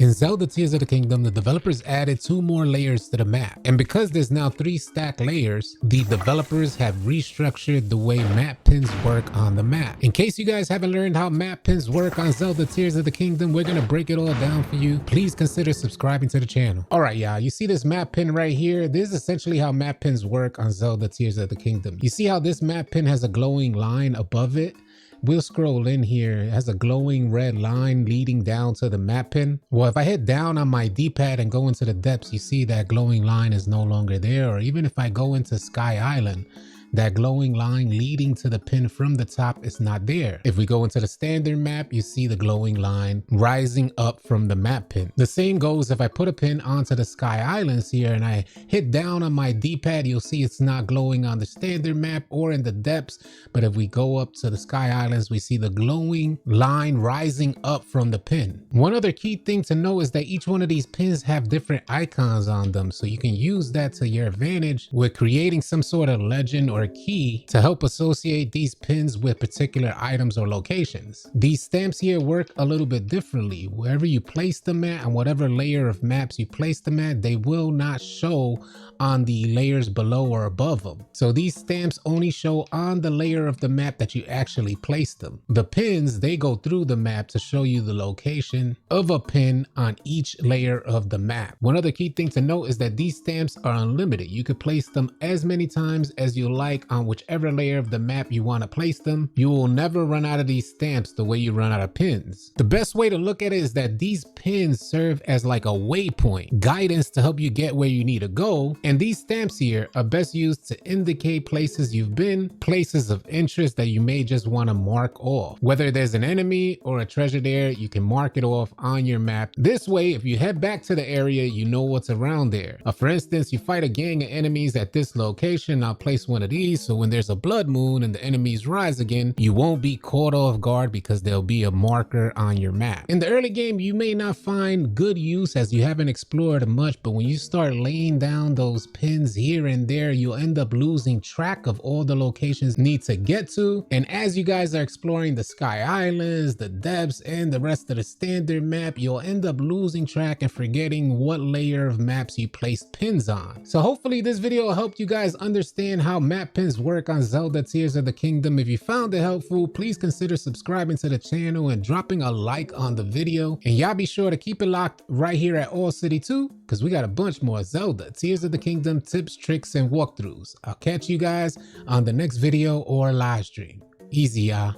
In Zelda Tears of the Kingdom, the developers added 2 more layers to the map. And because there's now 3 stack layers, the developers have restructured the way map pins work on the map. In case you guys haven't learned how map pins work on Zelda Tears of the Kingdom, we're gonna break it all down for you. Please consider subscribing to the channel. Alright y'all, you see this map pin right here? This is essentially how map pins work on Zelda Tears of the Kingdom. You see how this map pin has a glowing line above it? We'll scroll in here. It has a glowing red line leading down to the map pin. Well, if I hit down on my D-pad and go into the depths, you see that glowing line is no longer there. Or even if I go into Sky Island, that glowing line leading to the pin from the top is not there. If we go into the standard map, you see the glowing line rising up from the map pin. The same goes if I put a pin onto the Sky Islands here and I hit down on my D-pad, you'll see it's not glowing on the standard map or in the depths. But if we go up to the Sky Islands, we see the glowing line rising up from the pin. One other key thing to know is that each one of these pins have different icons on them. So you can use that to your advantage with creating some sort of legend or key to help associate these pins with particular items or locations. These stamps here work a little bit differently. Wherever you place them at and whatever layer of maps you place them at, they will not show on the layers below or above them. So these stamps only show on the layer of the map that you actually place them. The pins, they go through the map to show you the location of a pin on each layer of the map. One other key thing to note is that these stamps are unlimited. You could place them as many times as you like on whichever layer of the map you want to place them. You will never run out of these stamps the way you run out of pins. The best way to look at it is that these pins serve as like a waypoint, guidance to help you get where you need to go. And these stamps here are best used to indicate places you've been, places of interest that you may just want to mark off. Whether there's an enemy or a treasure there, you can mark it off on your map. This way, if you head back to the area, you know what's around there. For instance, you fight a gang of enemies at this location, I'll place one of these so when there's a blood moon and the enemies rise again, you won't be caught off guard because there'll be a marker on your map. In the early game, you may not find good use as you haven't explored much, but when you start laying down those pins here and there, you'll end up losing track of all the locations you need to get to. And as you guys are exploring the Sky Islands, the depths, and the rest of the standard map, you'll end up losing track and forgetting what layer of maps you placed pins on. So hopefully this video helped you guys understand how map pins work on Zelda Tears of the Kingdom. If you found it helpful, please consider subscribing to the channel and dropping a like on the video. And y'all be sure to keep it locked right here at All City 2, because we got a bunch more Zelda Tears of the Kingdom tips, tricks, and walkthroughs. I'll catch you guys on the next video or live stream. Easy, y'all.